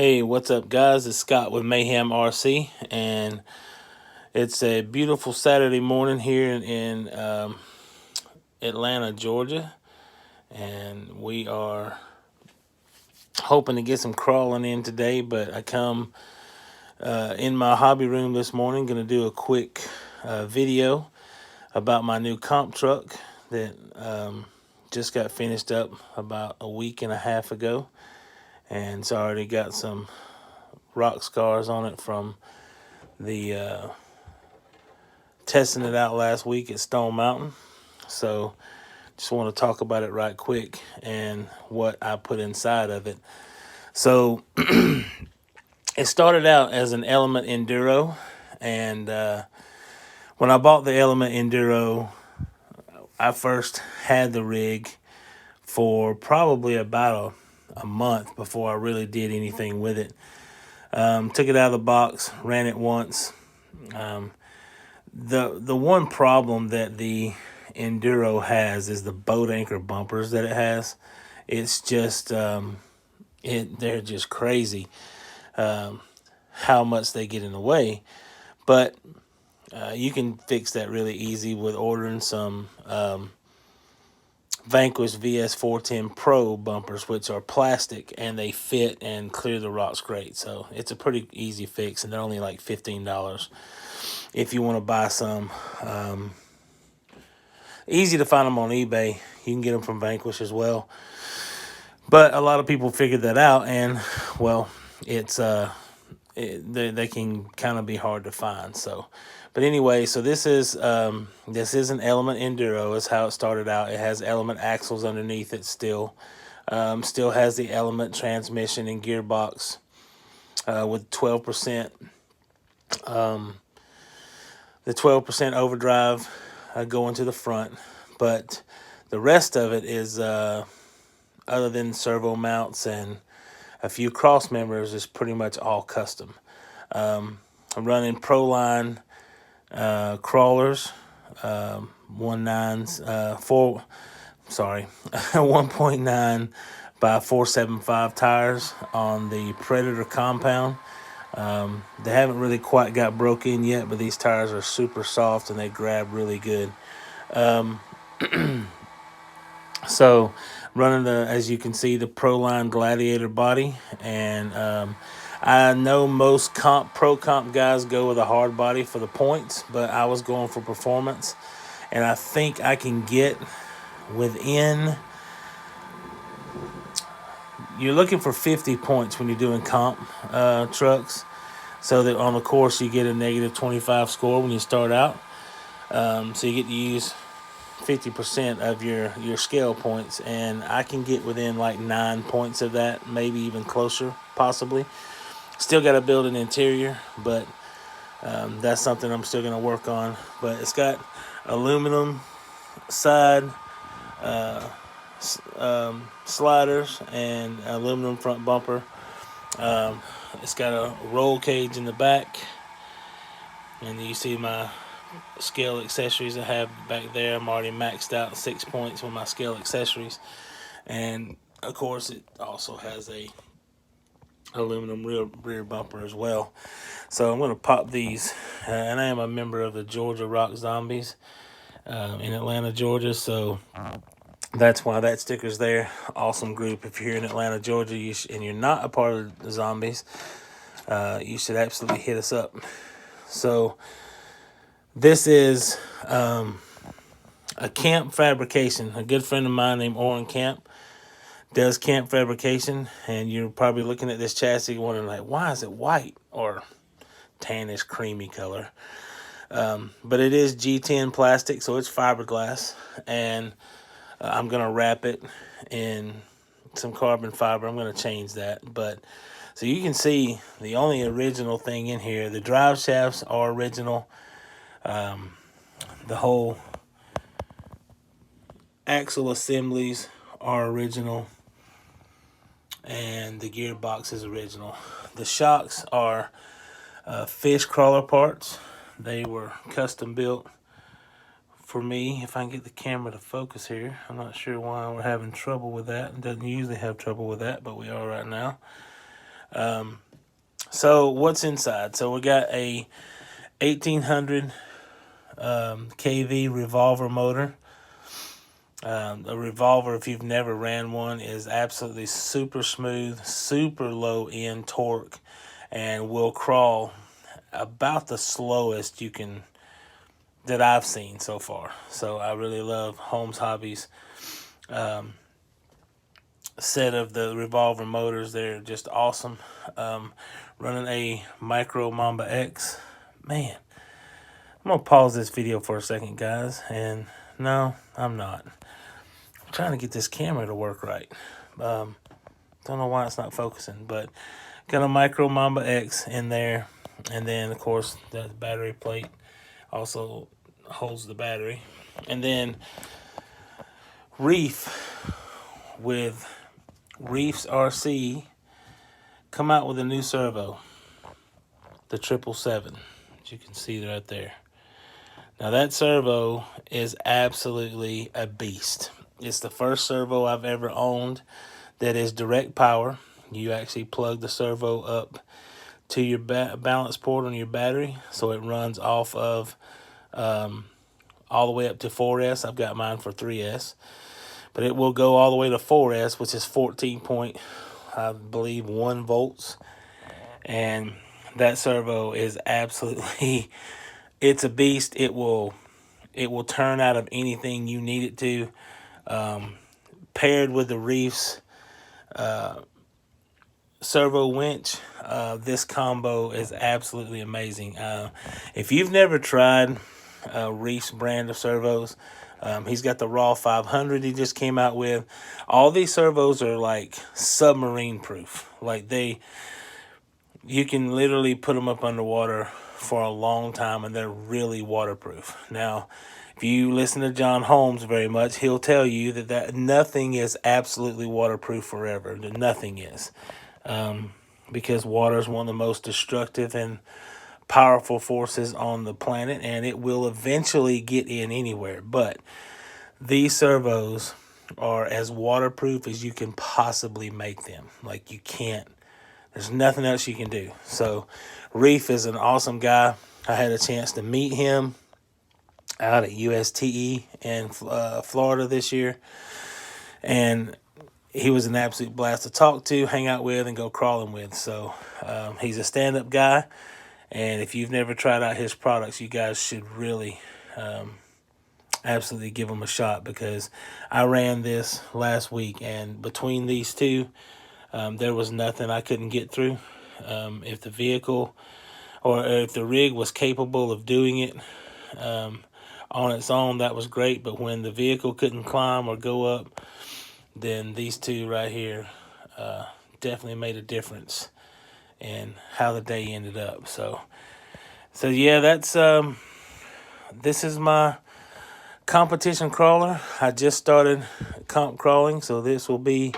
Hey, what's up, guys? It's Scott with Mayhem RC, and it's a beautiful Saturday morning here in Atlanta, Georgia, and we are hoping to get some crawling in today. But I come in my hobby room this morning, going to do a quick video about my new comp truck that just got finished up about a week and a half ago, and it's already got some rock scars on it from the testing it out last week at Stone Mountain. So just want to talk about it right quick and what I put inside of it. So it started out as an Element Enduro, and when I bought the Element Enduro, I first had the rig for probably about a month before I really did anything with it. Took it out of the box, ran it once. The one problem that the Enduro has is the boat anchor bumpers that it has. It's just they're just crazy how much they get in the way. But you can fix that really easy with ordering some Vanquish VS410 Pro bumpers, which are plastic and they fit and clear the rocks great. So it's a pretty easy fix, and they're only like $15 if you want to buy some. Easy to find them on eBay. You can get them from Vanquish as well. But a lot of people figured that out, and well, it's they can kind of be hard to find. So, but anyway, so this is an Element Enduro. Is how it started out. It has Element axles underneath it still. Still has the Element transmission and gearbox with 12%. The 12% overdrive going to the front, but the rest of it is other than servo mounts and a few cross members, is pretty much all custom. I'm running Proline crawlers, 1.9 by 475 tires on the Predator compound. They haven't really quite got broke in yet, but these tires are super soft and they grab really good. So running as you can see, the Proline Gladiator body, and I know most pro comp guys go with a hard body for the points, but I was going for performance, and I think I can get within. You're looking for 50 points when you're doing comp trucks, so that on the course you get a negative 25 score when you start out. So you get to use 50% of your scale points, and I can get within like 9 points of that, maybe even closer, possibly. Still got to build an interior, but that's something I'm still going to work on. But it's got aluminum side sliders and aluminum front bumper. It's got a roll cage in the back, and you see my scale accessories I have back there. I'm already maxed out 6 points with my scale accessories, and of course it also has a aluminum rear bumper as well. So I'm going to pop these, and I am a member of the Georgia Rock Zombies in Atlanta, Georgia, so that's why that sticker's there. Awesome group. If you're here in Atlanta, Georgia, and you're not a part of the Zombies, you should absolutely hit us up. So this is a camp fabrication. A good friend of mine named Oren Camp does camp fabrication, and you're probably looking at this chassis wondering, like, why is it white or tannish creamy color? But it is G10 plastic, so it's fiberglass, and I'm going to wrap it in some carbon fiber. I'm going to change that, but so you can see the only original thing in here, the drive shafts are original. The whole axle assemblies are original, and the gearbox is original. The shocks are fish crawler parts. They were custom built for me. If I can get the camera to focus here, I'm not sure why we're having trouble with that. It doesn't usually have trouble with that, but we are right now. So what's inside? So we got a 1800 kV revolver motor. A revolver, if you've never ran one, is absolutely super smooth, super low end torque, and will crawl about the slowest you can that I've seen so far. So I really love Holmes Hobbies set of the revolver motors. They're just awesome. Running a Micro Mamba X. Man, I'm gonna pause this video for a second, guys, and no, I'm not. I'm trying to get this camera to work right. Don't know why it's not focusing, but got a Micro Mamba X in there, and then of course the battery plate also holds the battery, and then Reef with Reefs RC come out with a new servo, the 777, as you can see right there. Now that servo is absolutely a beast. It's the first servo I've ever owned that is direct power. You actually plug the servo up to your balance port on your battery, so it runs off of all the way up to 4S. I've got mine for 3S, but it will go all the way to 4S, which is 14 point, I believe, 1 volts. And that servo is absolutely, it's a beast. It will turn out of anything you need it to. Paired with the Reefs servo winch, this combo is absolutely amazing. If you've never tried Reefs brand of servos, he's got the Raw 500 he just came out with. All these servos are like submarine proof. Like you can literally put them up underwater for a long time, and they're really waterproof. Now, if you listen to John Holmes very much, he'll tell you that nothing is absolutely waterproof forever. Nothing is. Because water is one of the most destructive and powerful forces on the planet, and it will eventually get in anywhere. But these servos are as waterproof as you can possibly make them. Like, you can't, there's nothing else you can do. So Reef is an awesome guy. I had a chance to meet him out at USTE in Florida this year, and he was an absolute blast to talk to, hang out with, and go crawling with. So he's a stand-up guy, and if you've never tried out his products, you guys should really absolutely give him a shot, because I ran this last week, and between these two, there was nothing I couldn't get through. If the vehicle or if the rig was capable of doing it on its own, that was great. But when the vehicle couldn't climb or go up, then these two right here definitely made a difference in how the day ended up. So yeah, that's this is my competition crawler. I just started comp crawling, so this will be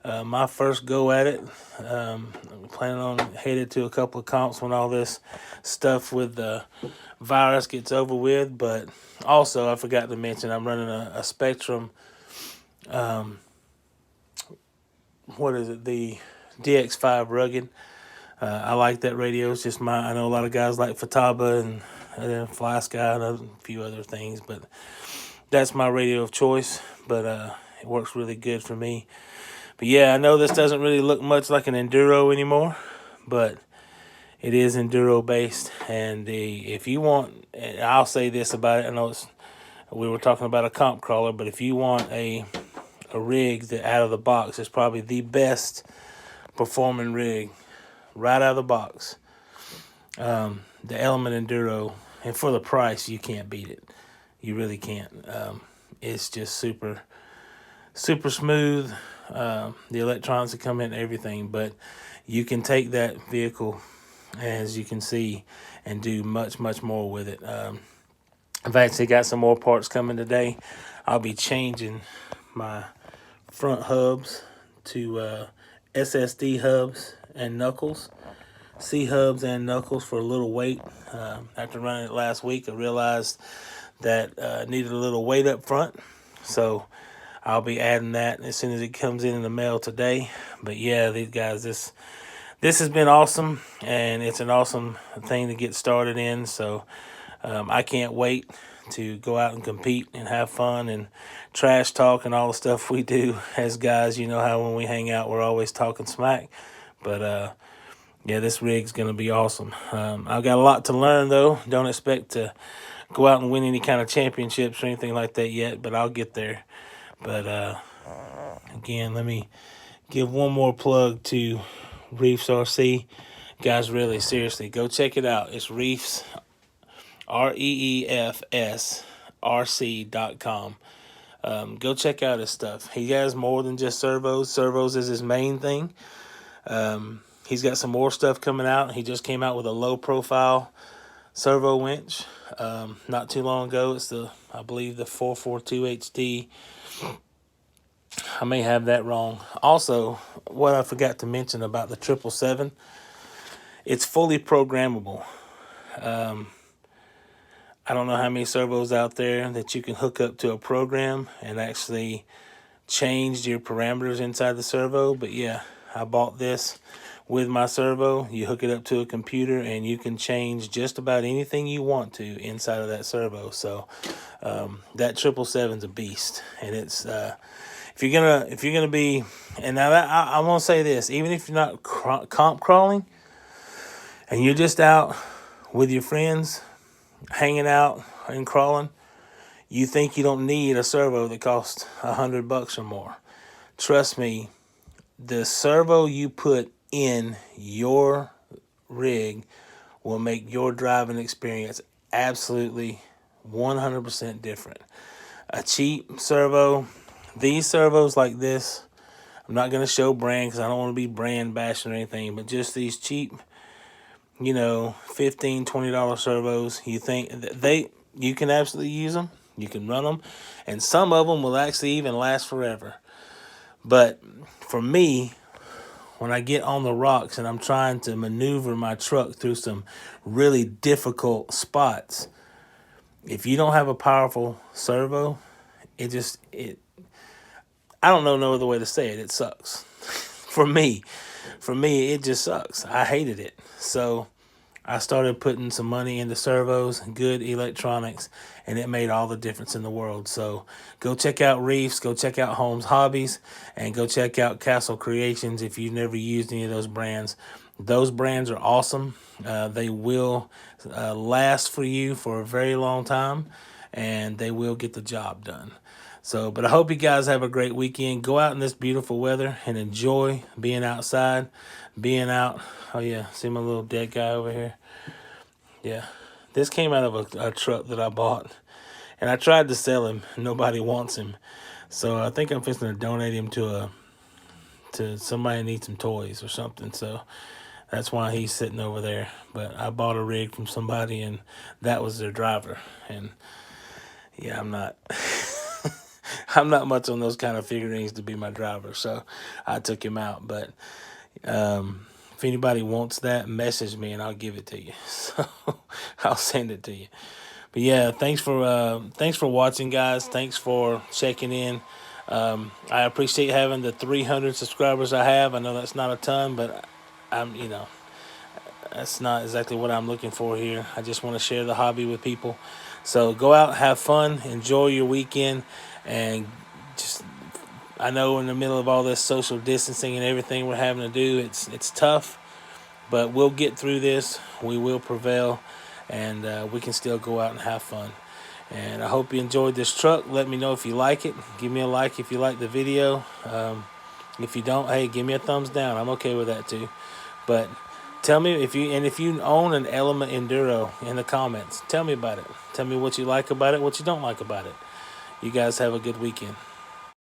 my first go at it. I'm planning on headed to a couple of comps when all this stuff with the virus gets over with. But also, I forgot to mention, I'm running a Spectrum, what is it, the DX5 Rugged. I like that radio. It's just I know a lot of guys like Futaba and Fly Sky and a few other things, but that's my radio of choice. But it works really good for me. But yeah, I know this doesn't really look much like an Enduro anymore, but it is Enduro based. And if you want, I'll say this about it. I know we were talking about a comp crawler, but if you want a rig that out of the box is probably the best performing rig right out of the box, the Element Enduro, and for the price, you can't beat it. You really can't. It's just super smooth. The electronics that come in, everything, but you can take that vehicle, as you can see, and do much more with it. I've actually got some more parts coming today. I'll be changing my front hubs to SSD hubs and knuckles, C hubs and knuckles for a little weight. After running it last week, I realized that needed a little weight up front, so I'll be adding that as soon as it comes in the mail today. But yeah, these this has been awesome, and it's an awesome thing to get started in. So I can't wait to go out and compete and have fun and trash talk and all the stuff we do as guys. You know how when we hang out, we're always talking smack. But yeah, this rig's going to be awesome. I've got a lot to learn, though. Don't expect to go out and win any kind of championships or anything like that yet, but I'll get there. But again, let me give one more plug to Reefs RC. Guys, really, seriously, go check it out. It's Reefs, REEFS, RC.com. Go check out his stuff. He has more than just servos. Servos is his main thing. He's got some more stuff coming out. He just came out with a low-profile servo winch not too long ago. It's I believe the 442 HD. I may have that wrong. Also, what I forgot to mention about the 777, it's fully programmable. I don't know how many servos out there that you can hook up to a program and actually change your parameters inside the servo. But yeah, I bought this with my servo. You hook it up to a computer and you can change just about anything you want to inside of that servo. So that 777's a beast, and it's if you're gonna be, and now that I want to say this, even if you're not comp crawling and you're just out with your friends hanging out and crawling, you think you don't need a servo that costs $100 or more. Trust me, the servo you put in your rig will make your driving experience absolutely 100% different. A cheap servo, these servos like this, I'm not going to show brand because I don't want to be brand bashing or anything, but just these cheap, $15, $20 servos, you think you can absolutely use them, you can run them, and some of them will actually even last forever. But for me, when I get on the rocks and I'm trying to maneuver my truck through some really difficult spots, if you don't have a powerful servo, I don't know no other way to say it. It sucks. For me, it just sucks. I hated it. So I started putting some money into servos, good electronics, and it made all the difference in the world. So go check out Reefs, go check out Holmes Hobbies, and go check out Castle Creations if you've never used any of those brands. Those brands are awesome. They will last for you for a very long time, and they will get the job done. So, but I hope you guys have a great weekend. Go out in this beautiful weather and enjoy being outside, being out. Oh, yeah, see my little dead guy over here? Yeah, this came out of a truck that I bought, and I tried to sell him. Nobody wants him. So I think I'm fixing to donate him to somebody who needs some toys or something. So that's why he's sitting over there. But I bought a rig from somebody, and that was their driver. And, yeah, I'm not... I'm not much on those kind of figurines to be my driver, so I took him out. But if anybody wants that, message me and I'll give it to you. So I'll send it to you. But yeah, thanks for watching, guys. Thanks for checking in. I appreciate having the 300 subscribers I have. I know that's not a ton, but that's not exactly what I'm looking for here. I just want to share the hobby with people. So go out, have fun, enjoy your weekend, and I know in the middle of all this social distancing and everything we're having to do, it's tough, but we'll get through this. We will prevail, and we can still go out and have fun. And I hope you enjoyed this truck. Let me know if you like it. Give me a like if you like the video. If you don't, hey, give me a thumbs down. I'm okay with that too. But tell me if you own an Element Enduro in the comments. Tell me about it. Tell me what you like about it, what you don't like about it. You guys have a good weekend.